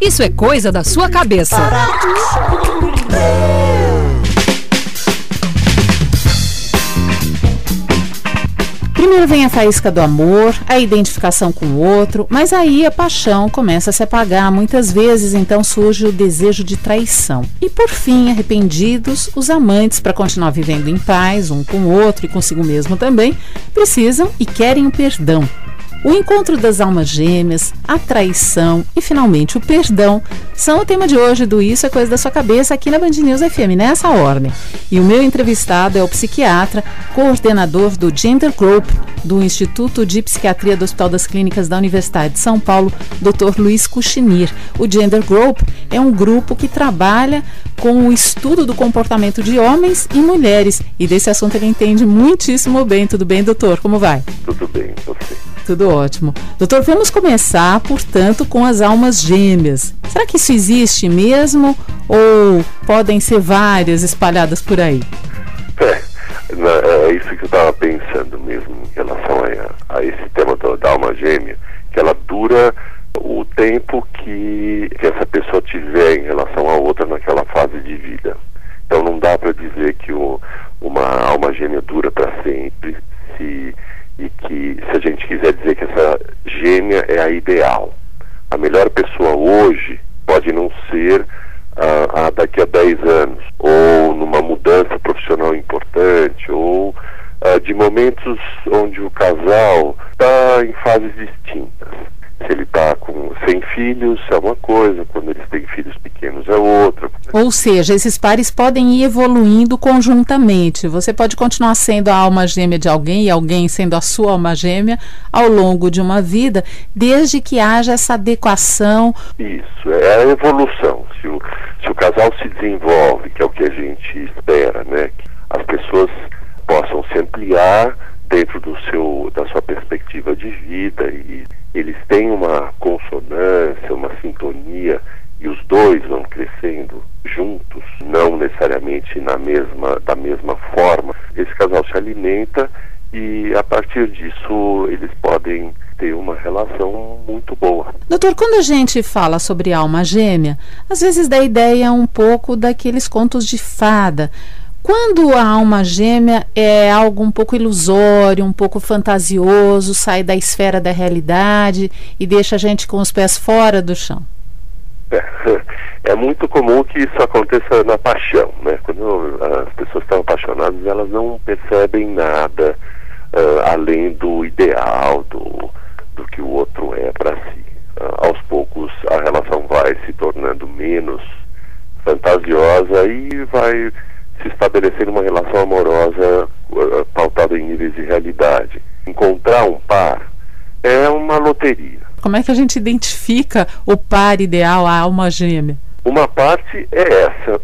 Isso é coisa da sua cabeça. Primeiro vem a faísca do amor, a identificação com o outro, mas aí a paixão começa a se apagar. Muitas vezes, então, surge o desejo de traição. E, por fim, arrependidos, os amantes, para continuar vivendo em paz, um com o outro e consigo mesmo também, precisam e querem o perdão. O encontro das almas gêmeas, a traição e, finalmente, o perdão são o tema de hoje do Isso é Coisa da Sua Cabeça aqui na Band News FM, nessa ordem. E o meu entrevistado é o psiquiatra, coordenador do Gender Group, do Instituto de Psiquiatria do Hospital das Clínicas da Universidade de São Paulo, Dr. Luiz Cuchinir. O Gender Group é um grupo que trabalha com o estudo do comportamento de homens e mulheres. E desse assunto ele entende muitíssimo bem. Tudo bem, doutor? Como vai? Tudo bem, você? Tudo ótimo. Doutor, vamos começar, portanto, com as almas gêmeas. Será que isso existe mesmo ou podem ser várias espalhadas por aí? É isso que eu estava pensando mesmo em relação a esse tema da alma gêmea, que ela dura o tempo que essa pessoa tiver em relação a outra naquela fase de vida. Então não dá para dizer que uma alma gêmea dura para sempre, e que se a gente quiser dizer que essa gêmea é a ideal. A melhor pessoa hoje pode não ser daqui a 10 anos, ou numa mudança profissional importante, ou de momentos onde o casal está em fases distintas. Se ele está sem filhos é uma coisa, quando eles têm filhos pequenos é outra. Ou seja, esses pares podem ir evoluindo conjuntamente. Você pode continuar sendo a alma gêmea de alguém e alguém sendo a sua alma gêmea ao longo de uma vida, desde que haja essa adequação. Isso, é a evolução. Se o casal se desenvolve, que é o que a gente espera, né? Que as pessoas possam se ampliar dentro da sua perspectiva de vida e eles têm uma consonância, uma sintonia e os dois vão crescendo juntos, não necessariamente da mesma forma. Esse casal se alimenta e a partir disso eles podem ter uma relação muito boa. Doutor, quando a gente fala sobre alma gêmea, às vezes dá ideia um pouco daqueles contos de fada. Quando a alma gêmea é algo um pouco ilusório, um pouco fantasioso, sai da esfera da realidade e deixa a gente com os pés fora do chão? É muito comum que isso aconteça na paixão, né? Quando as pessoas estão apaixonadas, elas não percebem nada além do ideal, do que o outro é para si. Aos poucos a relação vai se tornando menos fantasiosa e vai se estabelecer uma relação amorosa pautada em níveis de realidade. Encontrar um par é uma loteria. Como é que a gente identifica o par ideal, a alma gêmea? Uma parte é essa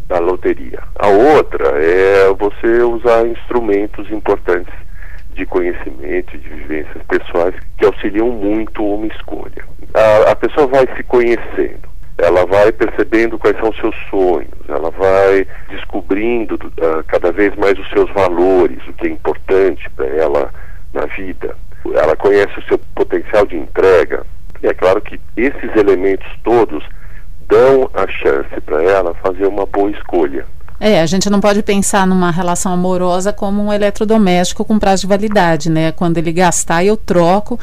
da loteria. A outra é você usar instrumentos importantes de conhecimento e de vivências pessoais que auxiliam muito uma escolha. A pessoa vai se conhecendo. Ela vai percebendo quais são os seus sonhos, ela vai descobrindo cada vez mais os seus valores, o que é importante para ela na vida. Ela conhece o seu potencial de entrega. E é claro que esses elementos todos dão a chance para ela fazer uma boa escolha. A gente não pode pensar numa relação amorosa como um eletrodoméstico com prazo de validade, né? Quando ele gastar, eu troco.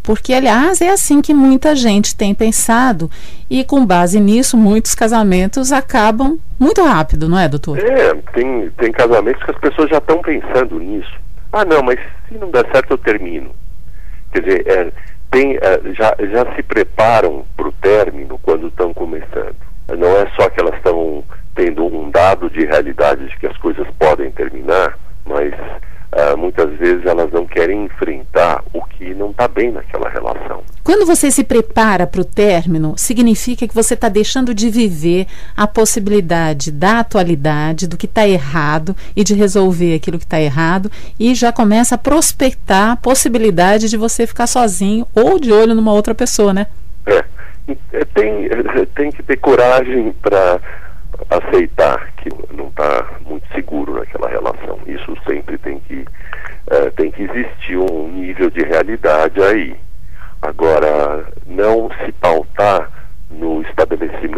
Porque, aliás, é assim que muita gente tem pensado e, com base nisso, muitos casamentos acabam muito rápido, não é, doutor? Tem casamentos que as pessoas já estão pensando nisso. Não, mas se não der certo eu termino. Quer dizer, já se preparam para o término quando estão começando. Não é só que elas estão tendo um dado de realidade de que as coisas podem terminar, mas muitas vezes elas não querem enfrentar o que não está bem naquela relação. Quando você se prepara para o término, significa que você está deixando de viver a possibilidade da atualidade, do que está errado e de resolver aquilo que está errado, e já começa a prospectar a possibilidade de você ficar sozinho ou de olho numa outra pessoa, né? Tem que ter coragem para aceitar que não está muito seguro naquela relação. Isso sempre tem que existir um nível de realidade aí. Agora, não se pautar no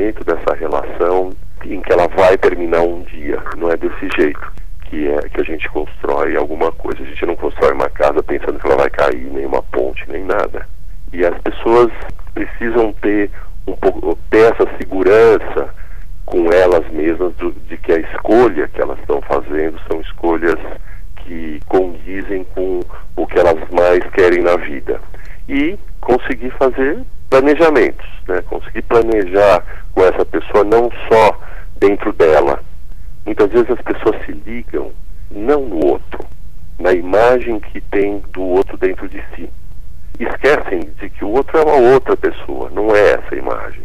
planejamento dessa relação em que ela vai terminar um dia. Não é desse jeito que a gente constrói alguma coisa. A gente não constrói uma casa pensando que ela vai cair, nem uma ponte, nem nada. E as pessoas precisam ter essa segurança com elas mesmas de que a escolha que elas estão fazendo são escolhas que condizem com o que elas mais querem na vida. E conseguir fazer planejamentos, né? Conseguir planejar com essa pessoa não só dentro dela. Muitas vezes as pessoas se ligam não no outro, na imagem que tem do outro dentro de si. Esquecem de que o outro é uma outra pessoa, não é essa imagem.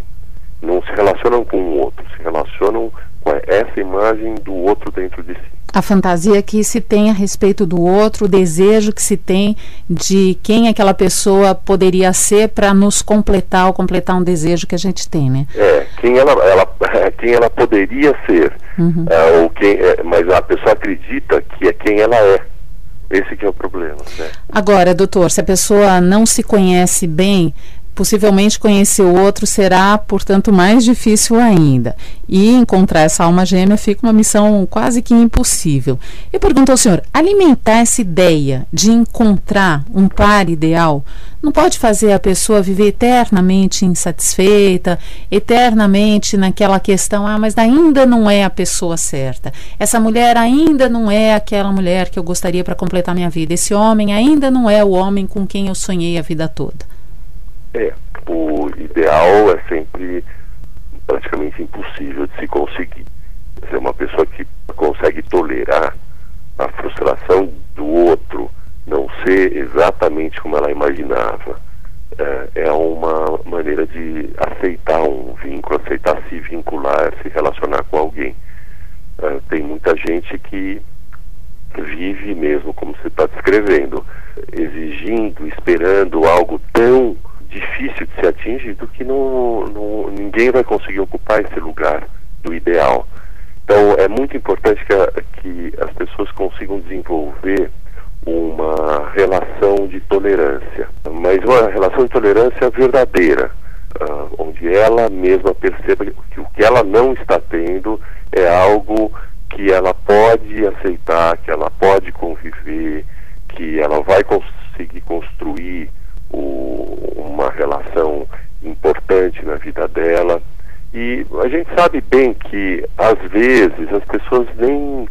Não se relacionam com o outro, se relacionam com essa imagem do outro dentro de si. A fantasia que se tem a respeito do outro, o desejo que se tem de quem aquela pessoa poderia ser para nos completar ou completar um desejo que a gente tem, né? Quem ela poderia ser, mas a pessoa acredita que é quem ela é. Esse que é o problema, né? Agora, doutor, se a pessoa não se conhece bem, possivelmente conhecer o outro será, portanto, mais difícil ainda. E encontrar essa alma gêmea fica uma missão quase que impossível. Eu pergunto ao senhor, alimentar essa ideia de encontrar um par ideal não pode fazer a pessoa viver eternamente insatisfeita, eternamente naquela questão, mas ainda não é a pessoa certa. Essa mulher ainda não é aquela mulher que eu gostaria para completar minha vida. Esse homem ainda não é o homem com quem eu sonhei a vida toda. O ideal é sempre praticamente impossível de se conseguir. Ser uma pessoa que consegue tolerar a frustração do outro não ser exatamente como ela imaginava, é uma maneira de aceitar um vínculo, aceitar se vincular, se relacionar com alguém. Tem muita gente que vive mesmo como você está descrevendo, exigindo, esperando algo tão difícil de ser atingido que ninguém vai conseguir ocupar esse lugar do ideal. Então é muito importante que as pessoas consigam desenvolver uma relação de tolerância, mas uma relação de tolerância verdadeira, onde ela mesma perceba que o que ela não está tendo é algo que ela pode aceitar, que ela pode conviver, que ela vai conseguir construir uma relação importante na vida dela. E a gente sabe bem que às vezes as pessoas nem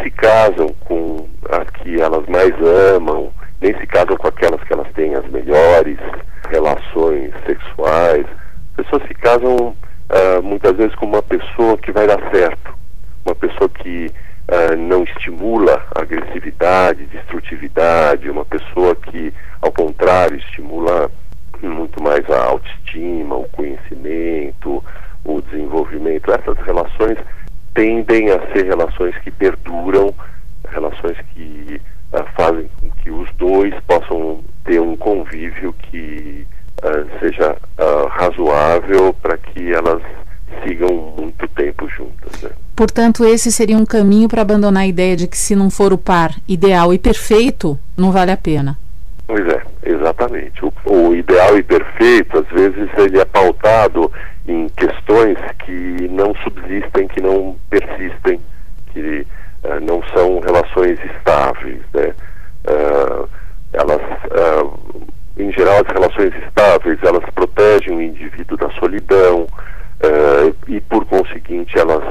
se casam com as que elas mais amam, nem se casam com aquelas que elas têm as melhores relações sexuais. As pessoas se casam muitas vezes com uma pessoa que vai dar certo, uma pessoa que não estimula a agressividade, destrutividade, uma pessoa que, ao contrário, estimula muito mais a autoestima, o conhecimento, o desenvolvimento. Essas relações tendem a ser relações que perduram, relações que fazem com que os dois possam ter um convívio que seja razoável para que elas sigam muito tempo juntas, né? Portanto, esse seria um caminho para abandonar a ideia de que se não for o par ideal e perfeito, não vale a pena. Pois é, exatamente. O ideal e perfeito, às vezes, ele é pautado em questões que não subsistem, que não persistem, que não são relações estáveis, né? Em geral, as relações estáveis, elas protegem o indivíduo da solidão, e por conseguinte elas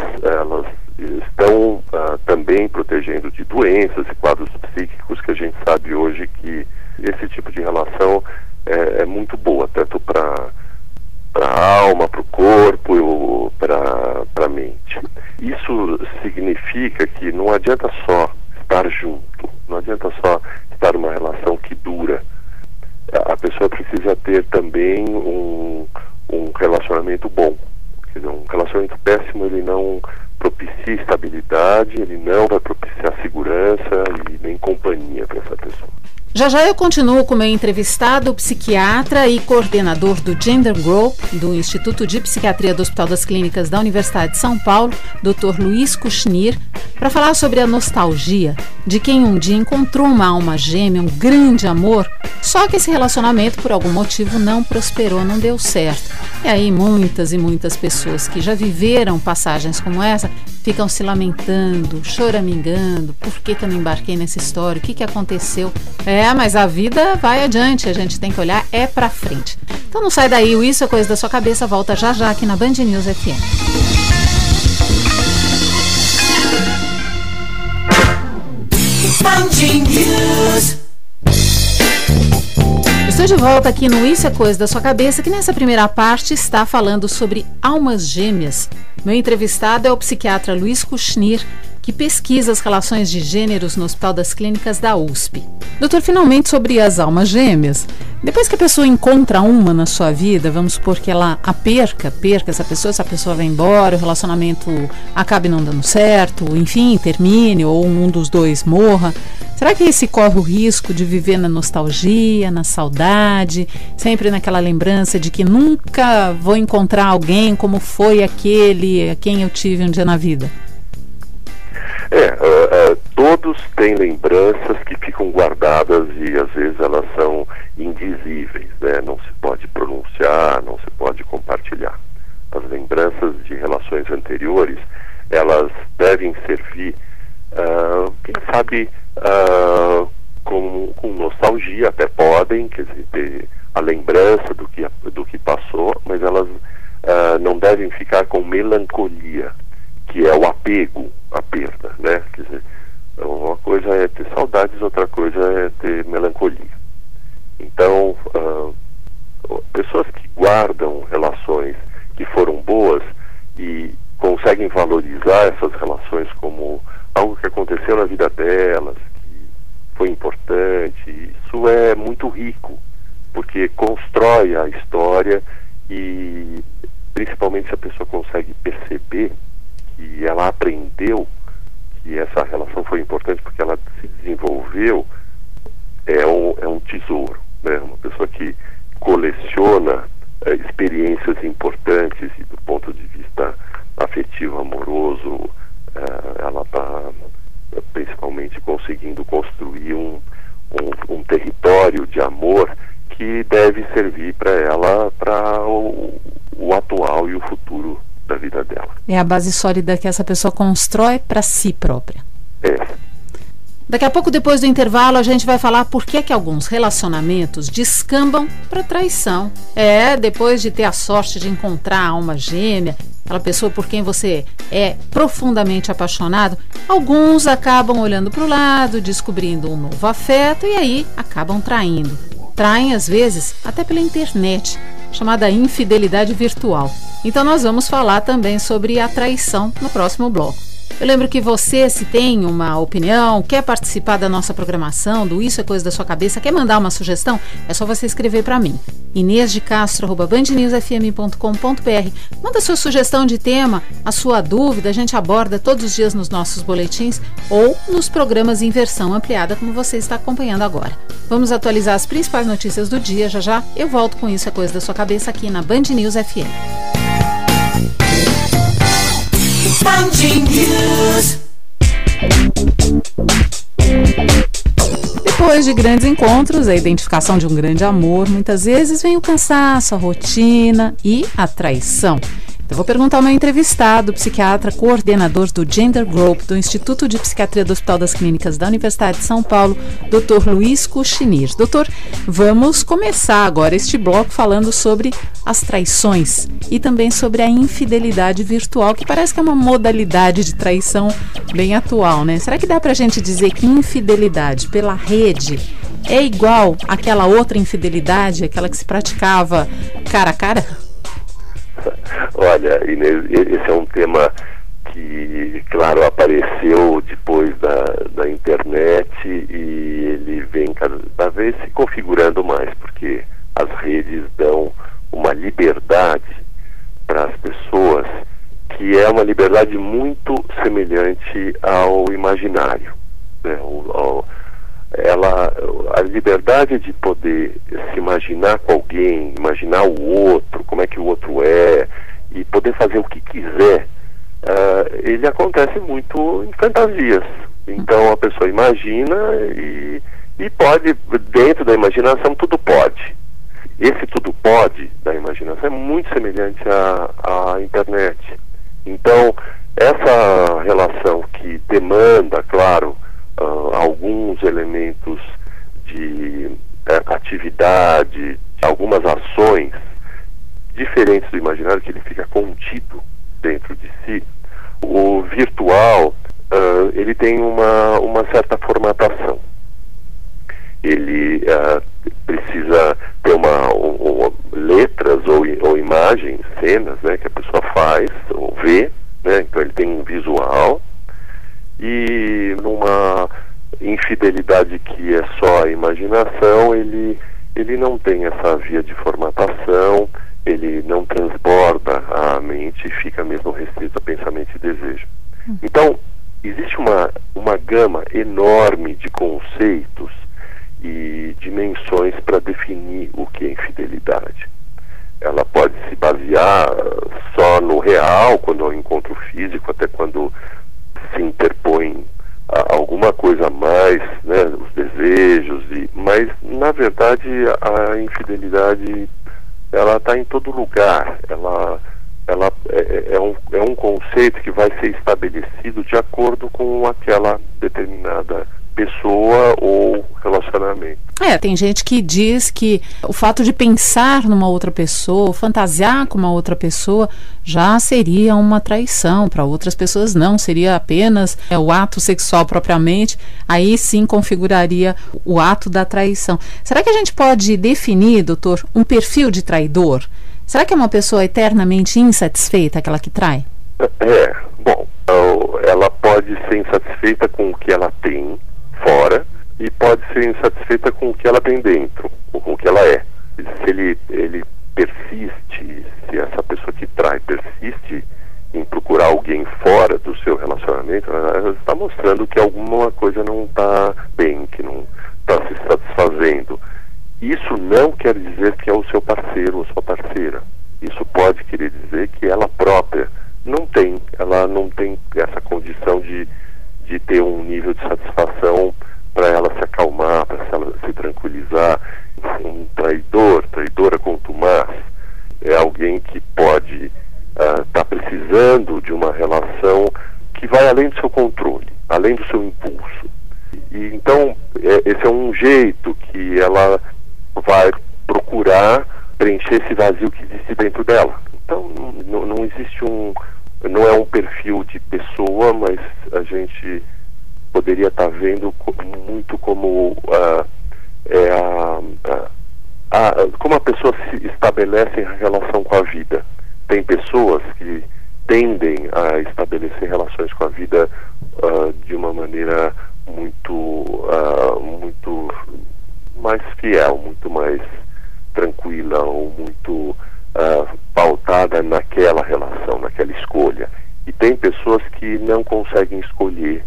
estão também protegendo de doenças e quadros psíquicos, que a gente sabe hoje que esse tipo de relação é muito boa, tanto para a alma, para o corpo, para a mente. Isso significa que não adianta só estar junto, não adianta só estar numa relação que dura. A pessoa precisa ter também um relacionamento bom. Quer dizer, um relacionamento péssimo, ele não propicia estabilidade, ele não vai propiciar segurança e nem companhia para essa pessoa. Já já eu continuo com o meu entrevistado, o psiquiatra e coordenador do Gender Group, do Instituto de Psiquiatria do Hospital das Clínicas da Universidade de São Paulo, Dr. Luiz Kuchnir, para falar sobre a nostalgia de quem um dia encontrou uma alma gêmea, um grande amor, só que esse relacionamento, por algum motivo, não prosperou, não deu certo. E aí muitas e muitas pessoas que já viveram passagens como essa ficam se lamentando, choramingando, por que eu não embarquei nessa história, o que aconteceu? Mas a vida vai adiante, a gente tem que olhar pra frente. Então não sai daí, o Isso é Coisa da Sua Cabeça volta já já aqui na Band News FM. Estou de volta aqui no Isso é Coisa da Sua Cabeça, que nessa primeira parte está falando sobre almas gêmeas. Meu entrevistado é o psiquiatra Luiz Kuchnir, que pesquisa as relações de gêneros no Hospital das Clínicas da USP. Doutor, finalmente sobre as almas gêmeas. Depois que a pessoa encontra uma na sua vida, vamos supor que ela a perca essa pessoa vai embora, o relacionamento acabe não dando certo, enfim, termine, ou um dos dois morra. Será que se corre o risco de viver na nostalgia, na saudade, sempre naquela lembrança de que nunca vou encontrar alguém como foi aquele a quem eu tive um dia na vida? Todos têm lembranças que ficam guardadas e às vezes elas são indizíveis, né? Não se pode pronunciar, não se pode compartilhar. As lembranças de relações anteriores, elas devem servir, quem sabe, com nostalgia, até podem, quer dizer, ter a lembrança do que passou, mas elas não devem ficar com melancolia, que é o apego à perda, né? Quer dizer, uma coisa é ter saudades, outra coisa é ter melancolia. Então, pessoas que guardam relações que foram boas e conseguem valorizar essas relações como algo que aconteceu na vida delas, que foi importante, isso é muito rico, porque constrói a história e, principalmente, se a pessoa consegue perceber que ela aprendeu que essa relação foi importante porque ela se desenvolveu, é um tesouro, né? Uma pessoa que coleciona experiências importantes e do ponto de vista afetivo, amoroso, ela está principalmente conseguindo construir um território de amor que deve servir para ela, para o atual e o futuro da vida dela. É a base sólida que essa pessoa constrói para si própria. Daqui a pouco, depois do intervalo, a gente vai falar por que alguns relacionamentos descambam para traição. Depois de ter a sorte de encontrar a alma gêmea, aquela pessoa por quem você é profundamente apaixonado, alguns acabam olhando para o lado, descobrindo um novo afeto e aí acabam traindo. Traem, às vezes, até pela internet, chamada infidelidade virtual. Então nós vamos falar também sobre a traição no próximo bloco. Eu lembro que você, se tem uma opinião, quer participar da nossa programação, do Isso é Coisa da Sua Cabeça, quer mandar uma sugestão, é só você escrever para mim. inêsdecastro@bandnewsfm.com.br. Manda sua sugestão de tema, a sua dúvida, a gente aborda todos os dias nos nossos boletins ou nos programas em versão ampliada, como você está acompanhando agora. Vamos atualizar as principais notícias do dia, já já eu volto com Isso é Coisa da Sua Cabeça aqui na Band News FM. Band News. Depois de grandes encontros, a identificação de um grande amor, muitas vezes vem o cansaço, a rotina e a traição. Eu vou perguntar ao meu entrevistado, psiquiatra, coordenador do Gender Group, do Instituto de Psiquiatria do Hospital das Clínicas da Universidade de São Paulo, Dr. Luiz Kuchnir. Doutor, vamos começar agora este bloco falando sobre as traições e também sobre a infidelidade virtual, que parece que é uma modalidade de traição bem atual, né? Será que dá pra gente dizer que infidelidade pela rede é igual àquela outra infidelidade, aquela que se praticava cara a cara? Olha, Inês, esse é um tema que, claro, apareceu depois da internet e ele vem cada vez se configurando mais, porque as redes dão uma liberdade para as pessoas que é uma liberdade muito semelhante ao imaginário, né? a liberdade de poder se imaginar com alguém, imaginar o outro, como é que o outro é, e poder fazer o que quiser, ele acontece muito em fantasias. Então a pessoa imagina e pode, dentro da imaginação, tudo pode. Esse tudo pode da imaginação é muito semelhante à internet. Então, essa relação que demanda, claro, alguns elementos de atividade, algumas ações diferentes do imaginário, que ele fica contido dentro de si, o virtual, ele tem uma certa formatação. Ele precisa ter letras ou imagens, cenas, né, que a pessoa faz ou vê, né, então ele tem um visual, e numa infidelidade que é só a imaginação, ele não tem essa via de formatação, ele não transborda a mente e fica mesmo restrito a pensamento e desejo. Então, existe uma gama enorme de conceitos e dimensões para definir o que é infidelidade. Ela pode se basear só no real, quando é um encontro físico, até quando se interpõe alguma coisa a mais, né, os desejos, mas na verdade a infidelidade, ela está em todo lugar. Ela é um conceito que vai ser estabelecido de acordo com aquela determinada pessoa ou relacionamento. Tem gente que diz que o fato de pensar numa outra pessoa, fantasiar com uma outra pessoa, já seria uma traição. Para outras pessoas não, seria apenas o ato sexual propriamente, aí sim configuraria o ato da traição. Será que a gente pode definir, doutor, um perfil de traidor? Será que é uma pessoa eternamente insatisfeita, aquela que trai? Bom, ela pode ser insatisfeita com o que ela tem fora e pode ser insatisfeita com o que ela tem dentro, ou com o que ela é. Se ele persiste, se essa pessoa que trai persiste em procurar alguém fora do seu relacionamento, ela está mostrando que alguma coisa não está bem, que não está se satisfazendo. Isso não quer dizer que é o seu parceiro ou sua parceira. Isso pode querer dizer que ela própria ela não tem essa condição de ter um nível de satisfação para ela se acalmar, para ela se tranquilizar. Um traidora contumaz, é alguém que pode estar precisando de uma relação que vai além do seu controle, além do seu impulso. E então, esse é um jeito que ela vai procurar preencher esse vazio que existe dentro dela. Então, não existe não é um perfil de pessoa, mas a gente poderia estar vendo muito como como a pessoa se estabelece em relação com a vida. Tem pessoas que tendem a estabelecer relações com a vida de uma maneira muito mais fiel, muito mais tranquila, ou muito pautada naquela relação, naquela escolha. E tem pessoas que não conseguem escolher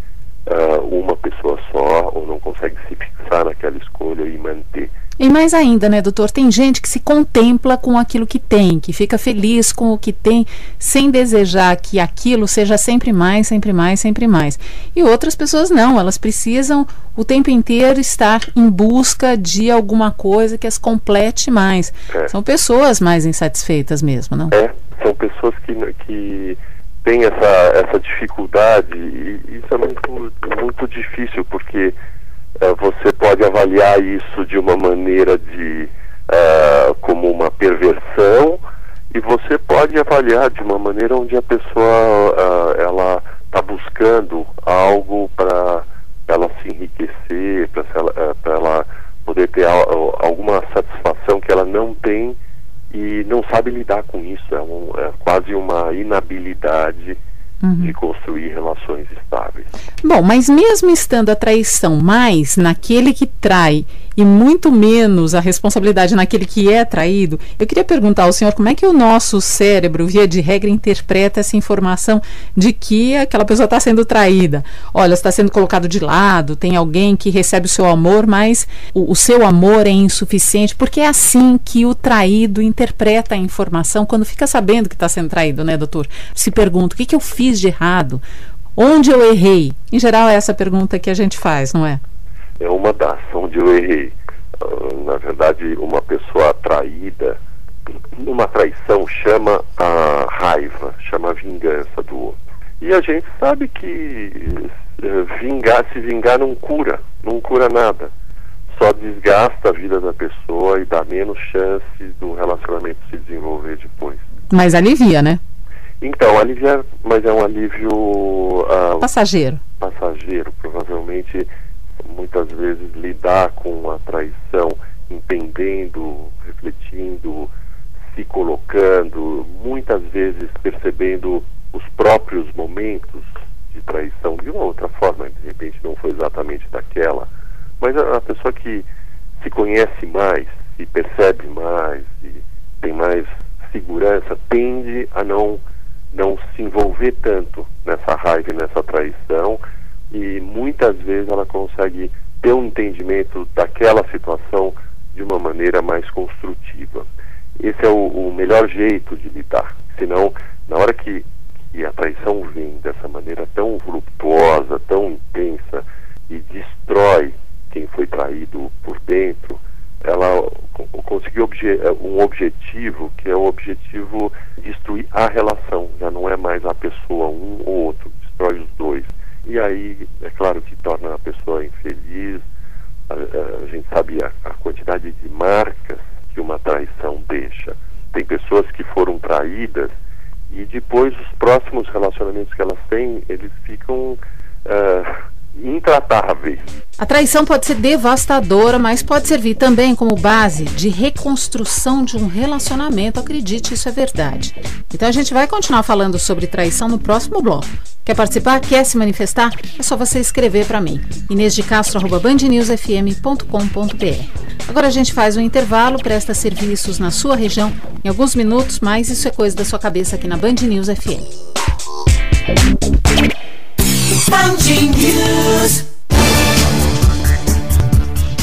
uma pessoa só, ou não conseguem se fixar naquela escolha e manter. E mais ainda, né, doutor, tem gente que se contempla com aquilo que tem, que fica feliz com o que tem, sem desejar que aquilo seja sempre mais, sempre mais, sempre mais. E outras pessoas não, elas precisam o tempo inteiro estar em busca de alguma coisa que as complete mais. São pessoas mais insatisfeitas mesmo, não? São pessoas que têm essa dificuldade, e isso é muito difícil, porque você pode avaliar isso de uma maneira como uma perversão, e você pode avaliar de uma maneira onde a pessoa ela está buscando algo para ela se enriquecer, para ela poder ter alguma satisfação que ela não tem e não sabe lidar com isso. É quase uma inabilidade de construir relações estáveis. Bom, mas mesmo estando a traição mais naquele que trai e muito menos a responsabilidade naquele que é traído, eu queria perguntar ao senhor como é que o nosso cérebro, via de regra, interpreta essa informação de que aquela pessoa está sendo traída. Olha, está sendo colocado de lado, tem alguém que recebe o seu amor, mas o seu amor é insuficiente, porque é assim que o traído interpreta a informação quando fica sabendo que está sendo traído, né, doutor? Se pergunta, o que eu fiz de errado? Onde eu errei? Em geral é essa pergunta que a gente faz, não é? É uma das, onde eu errei. Na verdade, uma pessoa traída, uma traição chama a raiva, chama a vingança do outro. E a gente sabe que se vingar não cura nada. Só desgasta a vida da pessoa e dá menos chance do relacionamento se desenvolver depois. Mas alivia, né? Então, alivia, mas é um alívio passageiro. Passageiro, provavelmente. Muitas vezes lidar com a traição, entendendo, refletindo, se colocando, muitas vezes percebendo os próprios momentos de traição de uma outra forma, de repente não foi exatamente daquela, mas a pessoa que se conhece mais, se percebe mais e tem mais segurança, tende a não se envolver tanto nessa raiva e nessa traição, e muitas vezes ela consegue ter um entendimento daquela situação de uma maneira mais construtiva. Esse é o melhor jeito de lidar. Senão, na hora que a traição vem dessa maneira tão voluptuosa, tão intensa, e destrói quem foi traído por dentro, ela conseguiu um objetivo, que é o objetivo de destruir a relação. Já não é mais a pessoa, um ou outro, destrói os dois. E aí, é claro que torna a pessoa infeliz. A gente sabe a quantidade de marcas que uma traição deixa. Tem pessoas que foram traídas e depois os próximos relacionamentos que elas têm, eles ficam intratáveis. A traição pode ser devastadora, mas pode servir também como base de reconstrução de um relacionamento. Acredite, isso é verdade. Então a gente vai continuar falando sobre traição no próximo bloco. Quer participar? Quer se manifestar? É só você escrever para mim. inesdecastro@bandnewsfm.com.br. Agora a gente faz um intervalo, presta serviços na sua região em alguns minutos, mas isso é coisa da sua cabeça aqui na Band News FM.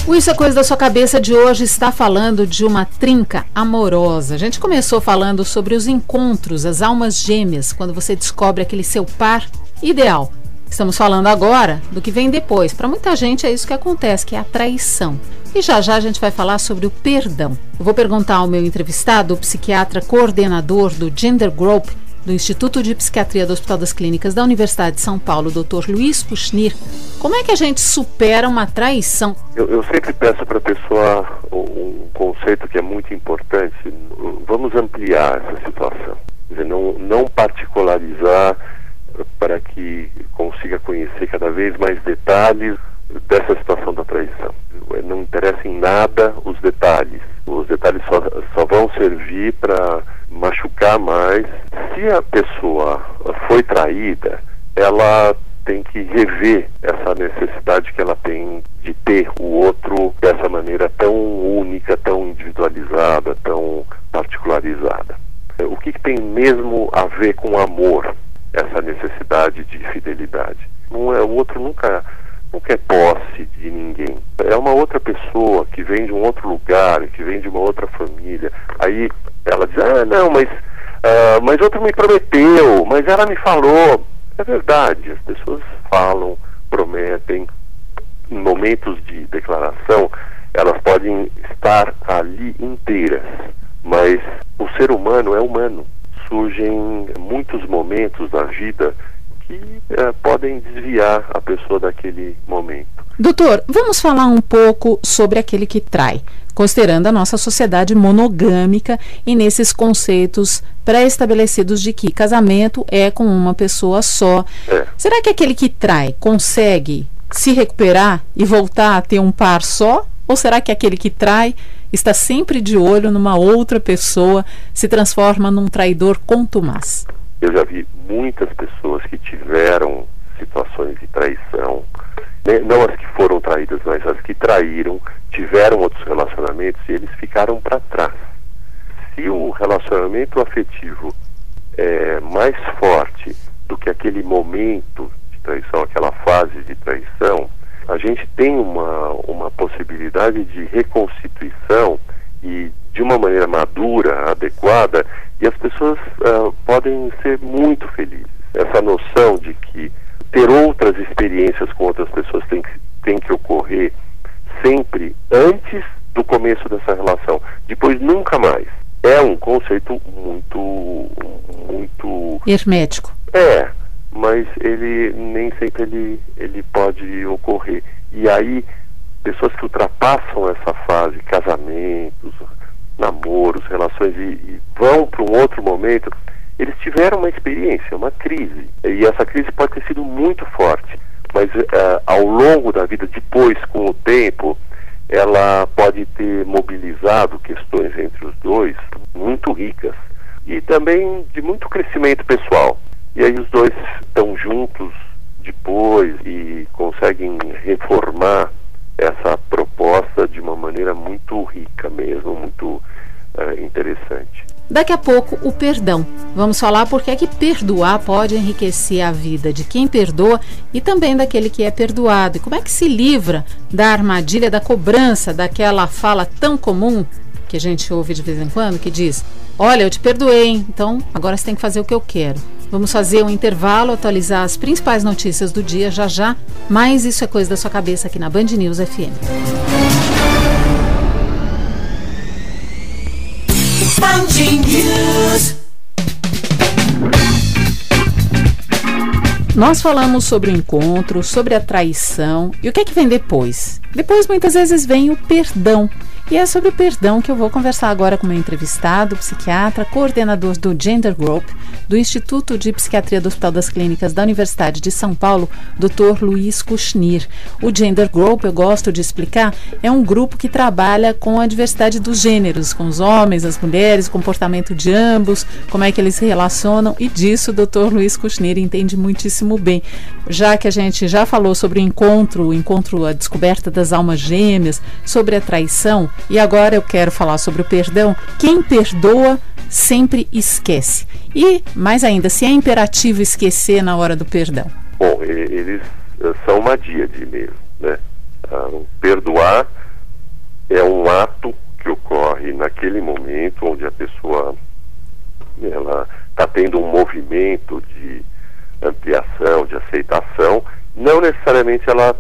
O Isso é Coisa da Sua Cabeça de hoje está falando de uma trinca amorosa. A gente começou falando sobre os encontros, as almas gêmeas, quando você descobre aquele seu par ideal. Estamos falando agora do que vem depois. Para muita gente é isso que acontece, que é a traição. E já a gente vai falar sobre o perdão. Eu vou perguntar ao meu entrevistado, o psiquiatra coordenador do Gender Group, do Instituto de Psiquiatria do Hospital das Clínicas da Universidade de São Paulo, Dr. Luiz Kuchnir, como é que a gente supera uma traição? Eu sempre peço para a pessoa um conceito que é muito importante. Vamos ampliar essa situação. Quer dizer, não particularizar para que consiga conhecer cada vez mais detalhes dessa situação da traição. Não interessa em nada os detalhes. Os detalhes só vão servir para machucar mais. Se a pessoa foi traída, ela tem que rever essa necessidade que ela tem de ter o outro dessa maneira tão única, tão individualizada, tão particularizada. O que tem mesmo a ver com amor, essa necessidade de fidelidade? Não é, o outro nunca é posse de ninguém. É uma outra pessoa que vem de um outro lugar, que vem de uma outra família. Aí ela diz, mas outro me prometeu, mas ela me falou. É verdade, as pessoas falam, prometem. Em momentos de declaração, elas podem estar ali inteiras, mas o ser humano é humano. Surgem muitos momentos da vida que podem desviar a pessoa daquele momento. Doutor, vamos falar um pouco sobre aquele que trai, considerando a nossa sociedade monogâmica e nesses conceitos pré-estabelecidos de que casamento é com uma pessoa só. Será que aquele que trai consegue se recuperar e voltar a ter um par só? Ou será que aquele que trai está sempre de olho numa outra pessoa, se transforma num traidor contumaz? Eu já vi muitas pessoas que tiveram situações de traição, não as que foram traídas, mas as que traíram, tiveram outros relacionamentos e eles ficaram para trás. Se o relacionamento afetivo é mais forte do que aquele momento de traição, aquela fase de traição, a gente tem uma possibilidade de reconstituição e de uma maneira madura, adequada, e as pessoas podem ser muito felizes. Essa noção de que ter outras experiências com outras pessoas tem que ocorrer sempre antes do começo dessa relação, depois nunca mais. É um conceito muito hermético. Mas ele nem sempre ele pode ocorrer. E aí, pessoas que ultrapassam essa fase, casamentos, namoros, relações, e vão para um outro momento, eles tiveram uma experiência, uma crise. E essa crise pode ter sido muito forte, mas ao longo da vida, depois, com o tempo, ela pode ter mobilizado questões entre os dois muito ricas e também de muito crescimento pessoal. E aí os dois estão juntos depois e conseguem reformar essa proposta de uma maneira muito rica mesmo, muito interessante. Daqui a pouco, o perdão. Vamos falar por que é que perdoar pode enriquecer a vida de quem perdoa e também daquele que é perdoado. E como é que se livra da armadilha da cobrança, daquela fala tão comum que a gente ouve de vez em quando, que diz: olha, eu te perdoei, então agora você tem que fazer o que eu quero. Vamos fazer um intervalo, atualizar as principais notícias do dia já, mas isso é coisa da sua cabeça aqui na Band News FM. Nós falamos sobre o encontro, sobre a traição e o que é que vem depois? Depois muitas vezes vem o perdão. E é sobre o perdão que eu vou conversar agora com o meu entrevistado, psiquiatra, coordenador do Gender Group, do Instituto de Psiquiatria do Hospital das Clínicas da Universidade de São Paulo, Dr. Luiz Kushnir. O Gender Group, eu gosto de explicar, é um grupo que trabalha com a diversidade dos gêneros, com os homens, as mulheres, o comportamento de ambos, como é que eles se relacionam, e disso o Dr. Luiz Kushnir entende muitíssimo bem. Já que a gente já falou sobre o encontro, a descoberta das almas gêmeas, sobre a traição, e agora eu quero falar sobre o perdão. Quem perdoa sempre esquece. E, mais ainda, se é imperativo esquecer na hora do perdão? Bom, eles são uma díade mesmo, né? Perdoar é um ato que ocorre naquele momento onde a pessoa está tendo um movimento de ampliação, de aceitação. Não necessariamente ela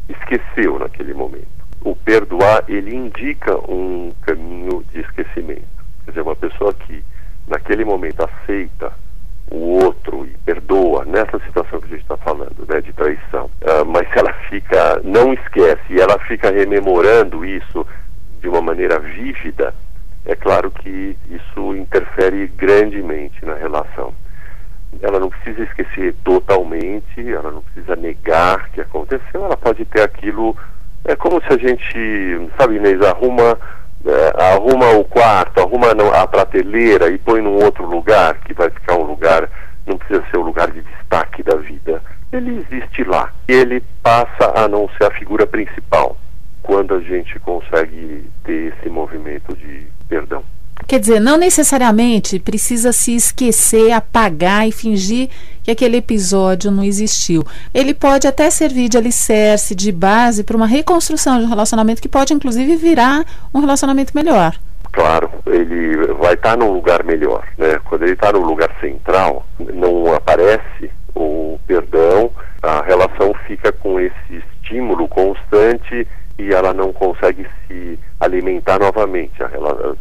esqueceu naquele momento. O perdoar, ele indica um caminho de esquecimento. Quer dizer, uma pessoa que naquele momento aceita o outro e perdoa, nessa situação que a gente está falando, né, de traição, mas se ela não esquece e ela fica rememorando isso de uma maneira vívida, é claro que isso interfere grandemente na relação. Ela não precisa esquecer totalmente, ela não precisa negar que aconteceu, ela pode ter aquilo. É como se a gente, sabe, Inês, arruma o quarto, arruma a prateleira e põe num outro lugar, que vai ficar um lugar, não precisa ser o lugar de destaque da vida. Ele existe lá. E ele passa a não ser a figura principal quando a gente consegue ter esse movimento de perdão. Quer dizer, não necessariamente precisa se esquecer, apagar e fingir que aquele episódio não existiu. Ele pode até servir de alicerce, de base para uma reconstrução de um relacionamento que pode inclusive virar um relacionamento melhor. Claro, ele vai estar num lugar melhor, né? Quando ele está no lugar central, não aparece o perdão, a relação fica com esse estímulo constante e ela não consegue se alimentar novamente.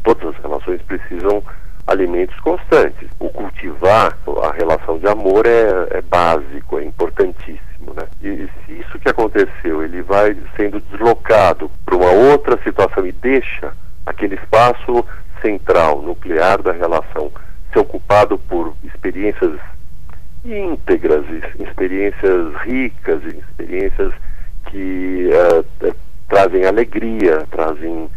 Todas as relações precisam alimentos constantes. O cultivar a relação de amor é básico, é importantíssimo, né? E se isso que aconteceu, ele vai sendo deslocado para uma outra situação e deixa aquele espaço central, nuclear da relação, ser ocupado por experiências íntegras, experiências ricas, experiências que trazem alegria, trazem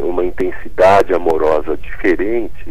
uma intensidade amorosa diferente,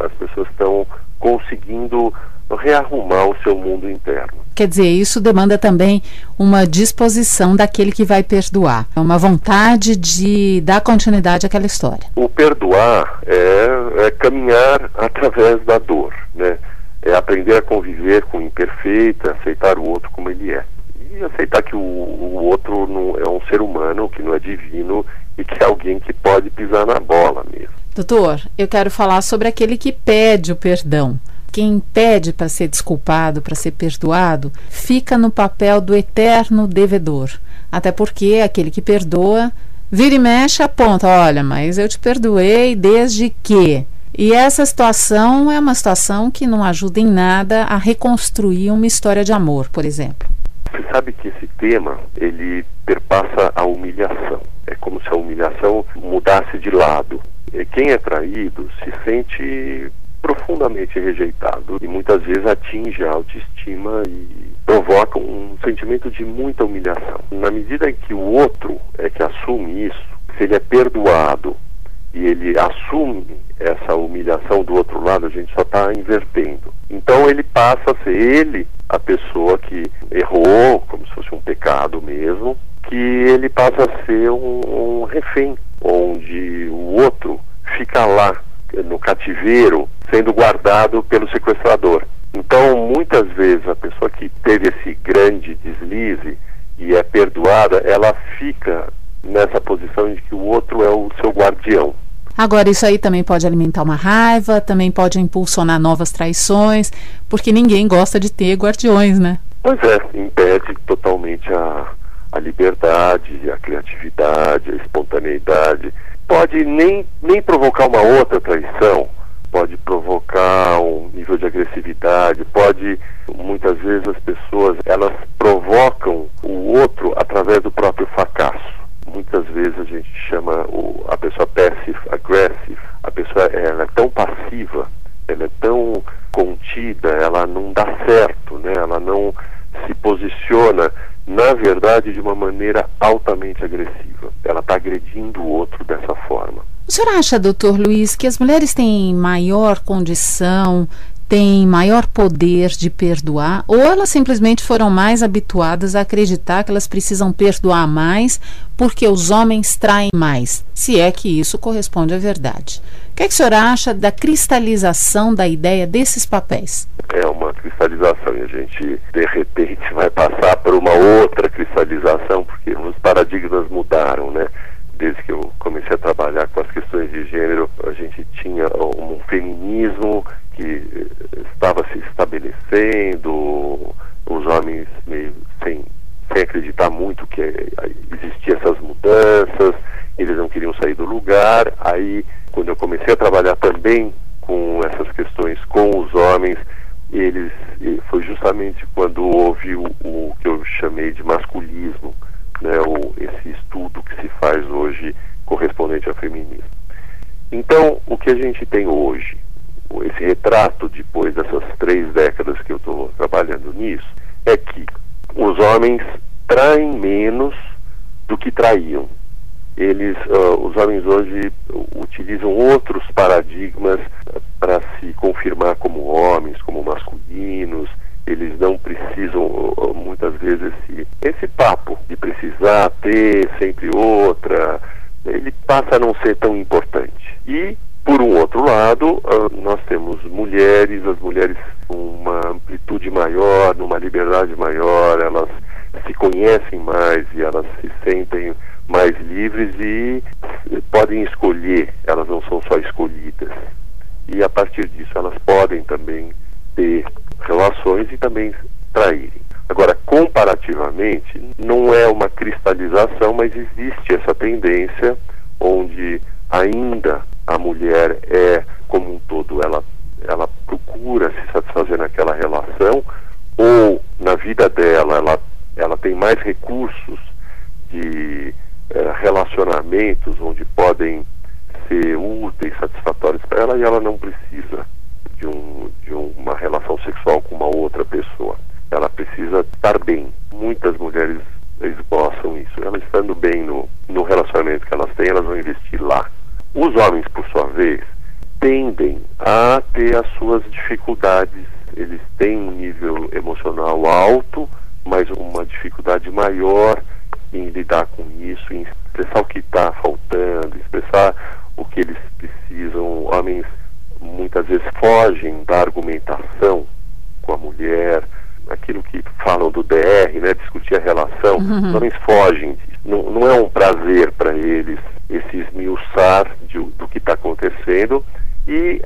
as pessoas estão conseguindo rearrumar o seu mundo interno. Quer dizer, isso demanda também uma disposição daquele que vai perdoar, uma vontade de dar continuidade àquela história. O perdoar é caminhar através da dor, né? É aprender a conviver com o imperfeito, aceitar o outro como ele é. E aceitar que o outro não é um ser humano, que não é divino e que é alguém que pode pisar na bola mesmo. Doutor, eu quero falar sobre aquele que pede o perdão. Quem pede para ser desculpado, para ser perdoado, fica no papel do eterno devedor. Até porque aquele que perdoa, vira e mexe, aponta, olha, mas eu te perdoei desde que... E essa situação é uma situação que não ajuda em nada a reconstruir uma história de amor, por exemplo. Você sabe que esse tema, ele perpassa a humilhação. É como se a humilhação mudasse de lado. Quem é traído se sente profundamente rejeitado e muitas vezes atinge a autoestima e provoca um sentimento de muita humilhação. Na medida em que o outro é que assume isso, se ele é perdoado e ele assume essa humilhação do outro lado, a gente só está invertendo. Então ele passa a ser ele a pessoa que errou, como se fosse um pecado mesmo, que ele passa a ser um refém, onde o outro fica lá no cativeiro, sendo guardado pelo sequestrador. Então, muitas vezes, a pessoa que teve esse grande deslize e é perdoada, ela fica nessa posição de que o outro é o seu guardião. Agora, isso aí também pode alimentar uma raiva, também pode impulsionar novas traições, porque ninguém gosta de ter guardiões, né? Pois é, impede totalmente a liberdade, a criatividade, a espontaneidade. Pode nem provocar uma outra traição, pode provocar um nível de agressividade, pode, muitas vezes as pessoas, elas provocam o outro através do próprio fracasso. Muitas vezes a gente chama a pessoa passive-aggressive, a pessoa ela é tão passiva, ela é tão contida, ela não dá certo, né? Ela não se posiciona, na verdade, de uma maneira altamente agressiva. Ela está agredindo o outro dessa forma. O senhor acha, doutor Luiz, que as mulheres têm maior condição, têm maior poder de perdoar, ou elas simplesmente foram mais habituadas a acreditar que elas precisam perdoar mais porque os homens traem mais, se é que isso corresponde à verdade? O que é que o senhor acha da cristalização da ideia desses papéis? É uma cristalização e a gente, de repente, vai passar por uma outra cristalização, porque os paradigmas mudaram, né? Desde que eu comecei a trabalhar com as questões de gênero, a gente tinha um feminismo que estava se estabelecendo, os homens meio sem acreditar muito que existiam essas mudanças, eles não queriam sair do lugar. Aí, quando eu comecei a trabalhar também com essas questões com os homens, foi justamente quando houve o que eu chamei de masculismo, né, esse estudo que se faz hoje correspondente ao feminismo. Então, o que a gente tem hoje, esse retrato depois dessas 3 décadas que eu estou trabalhando nisso, é que os homens traem menos do que traíam. Os homens hoje utilizam outros paradigmas para se confirmar como homens, como masculinos. Eles não precisam, muitas vezes, esse papo de precisar ter sempre outra, ele passa a não ser tão importante. E, por um outro lado, nós temos mulheres, as mulheres com uma amplitude maior, numa liberdade maior, elas se conhecem mais e elas se sentem mais livres e podem escolher, elas não são só escolhidas. E a partir disso elas podem também ter relações e também traírem. Agora, comparativamente, não é uma cristalização, mas existe essa tendência onde ainda a mulher como um todo, ela procura se satisfazer naquela relação, ou na vida dela, ela tem mais recursos de relacionamentos onde podem ser úteis, satisfatórios para ela, e ela não precisa de uma relação sexual com uma outra pessoa. Ela precisa estar bem. Muitas mulheres esboçam isso. Elas estando bem no relacionamento que elas têm, elas vão investir lá. Os homens, por sua vez, tendem a ter as suas dificuldades. Eles têm um nível emocional alto, mas uma dificuldade maior em lidar com isso, em expressar o que está faltando, expressar o que eles precisam. Homens muitas vezes fogem da argumentação com a mulher, aquilo que falam do DR, né, discutir a relação. Os homens fogem disso. Não é um prazer para eles esse esmiuçar do que está acontecendo e,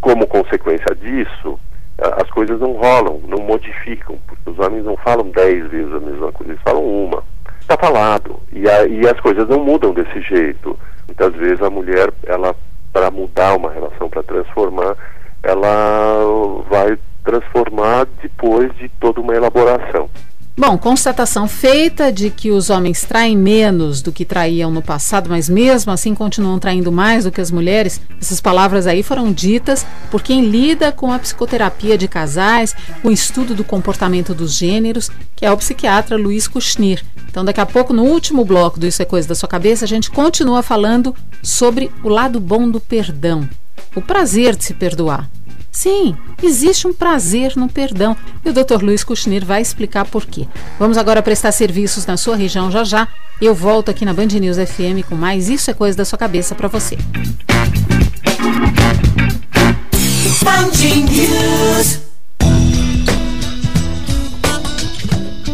como consequência disso, as coisas não rolam, não modificam, porque os homens não falam 10 vezes a mesma coisa, eles falam uma. Está falado, e as coisas não mudam desse jeito. Muitas vezes a mulher, ela, para mudar uma relação, para transformar, ela vai transformar depois de toda uma elaboração. Bom, constatação feita de que os homens traem menos do que traíam no passado, mas mesmo assim continuam traindo mais do que as mulheres. Essas palavras aí foram ditas por quem lida com a psicoterapia de casais, com o estudo do comportamento dos gêneros, que é o psiquiatra Luiz Kushnir. Então, daqui a pouco, no último bloco do Isso é Coisa da Sua Cabeça, a gente continua falando sobre o lado bom do perdão, o prazer de se perdoar. Sim, existe um prazer no perdão e o Dr. Luiz Kushnir vai explicar por quê. Vamos agora prestar serviços na sua região já. Eu volto aqui na Band News FM com mais Isso é Coisa da Sua Cabeça para você.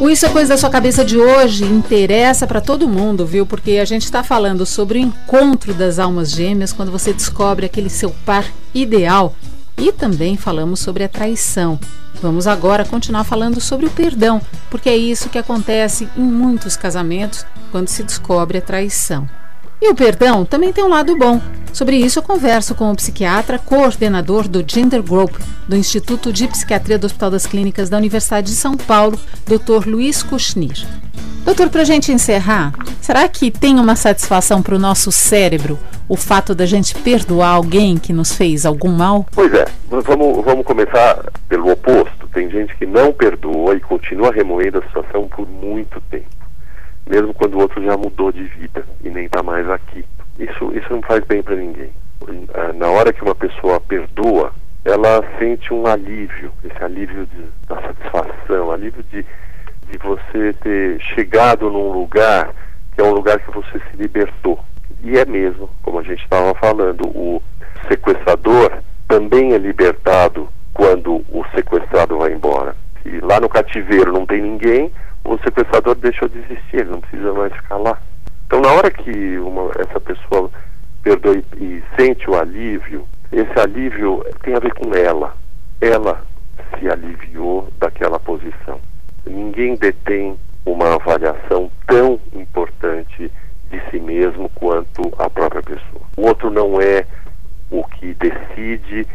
O Isso é Coisa da Sua Cabeça de hoje interessa para todo mundo, viu? Porque a gente está falando sobre o encontro das almas gêmeas quando você descobre aquele seu par ideal. E também falamos sobre a traição. Vamos agora continuar falando sobre o perdão, porque é isso que acontece em muitos casamentos quando se descobre a traição. E o perdão também tem um lado bom. Sobre isso eu converso com o psiquiatra, coordenador do Gender Group, do Instituto de Psiquiatria do Hospital das Clínicas da Universidade de São Paulo, Dr. Luiz Kushnir. Doutor, para a gente encerrar, será que tem uma satisfação para o nosso cérebro o fato da gente perdoar alguém que nos fez algum mal? Pois é, vamos começar pelo oposto. Tem gente que não perdoa e continua remoendo a situação por muito tempo, mesmo quando o outro já mudou de vida e nem está mais aqui. Isso não faz bem para ninguém. Na hora que uma pessoa perdoa, ela sente um alívio, esse alívio da satisfação, alívio de você ter chegado num lugar que é um lugar que você se libertou. E é mesmo, como a gente estava falando, o sequestrador também é libertado quando o sequestrado vai embora. Se lá no cativeiro não tem ninguém, o sequestrador deixou de existir, ele não precisa mais ficar lá. Então, na hora que essa pessoa perdoa e sente o alívio, esse alívio tem a ver com ela. Ela se aliviou daquela posição. Ninguém detém uma avaliação tão importante de si mesmo quanto a própria pessoa. O outro não é o que decide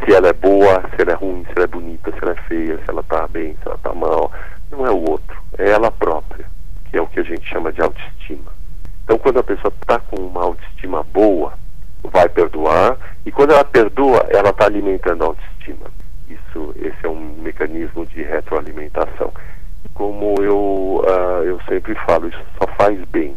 se ela é boa, se ela é ruim, se ela é bonita, se ela é feia, se ela está bem, se ela está mal. Não é o outro, é ela própria, que é o que a gente chama de autoestima. Então, quando a pessoa está com uma autoestima boa, vai perdoar, e quando ela perdoa, ela está alimentando a autoestima. Esse é um mecanismo de retroalimentação. Como eu sempre falo, isso só faz bem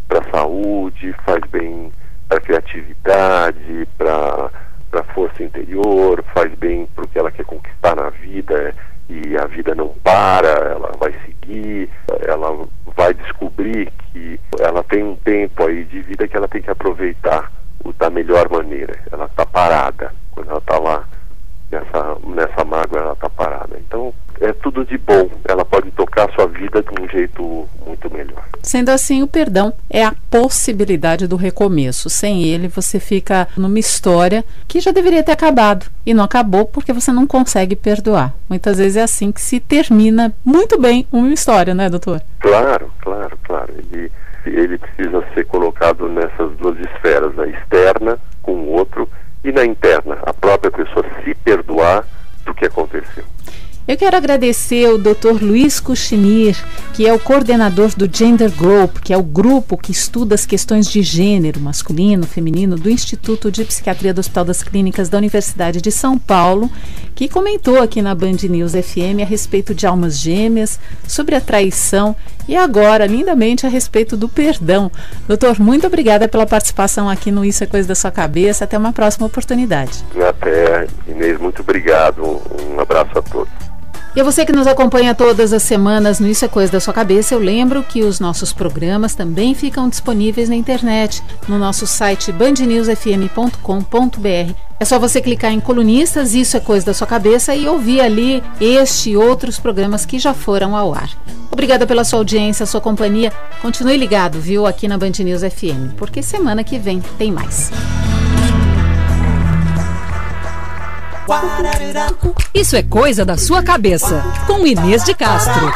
para a saúde, faz bem para a criatividade, para a força interior, faz bem para o que ela quer conquistar na vida, e a vida não para, ela vai seguir, ela vai descobrir que ela tem um tempo aí de vida que ela tem que aproveitar da melhor maneira. Ela está parada, quando ela está lá nessa mágoa, ela está parada. Então é tudo de bom, ela pode tocar a sua vida de um jeito muito melhor. Sendo assim, o perdão é a possibilidade do recomeço. Sem ele, você fica numa história que já deveria ter acabado e não acabou porque você não consegue perdoar. Muitas vezes é assim que se termina muito bem uma história, né, doutor? Claro. Ele precisa ser colocado nessas duas esferas, na externa com o outro e na interna, a própria pessoa se perdoar do que aconteceu. Eu quero agradecer ao Dr. Luiz Kushnir, que é o coordenador do Gender Group, que é o grupo que estuda as questões de gênero, masculino, feminino, do Instituto de Psiquiatria do Hospital das Clínicas da Universidade de São Paulo, que comentou aqui na Band News FM a respeito de almas gêmeas, sobre a traição e agora, lindamente, a respeito do perdão. Doutor, muito obrigada pela participação aqui no Isso é Coisa da Sua Cabeça. Até uma próxima oportunidade. Até, Inês, muito obrigado. Um abraço a todos. E a você que nos acompanha todas as semanas no Isso é Coisa da Sua Cabeça, eu lembro que os nossos programas também ficam disponíveis na internet, no nosso site bandnewsfm.com.br. É só você clicar em colunistas, Isso é Coisa da Sua Cabeça, e ouvir ali este e outros programas que já foram ao ar. Obrigada pela sua audiência, sua companhia. Continue ligado, viu, aqui na Band News FM, porque semana que vem tem mais. Isso é Coisa da Sua Cabeça, com Inês de Castro.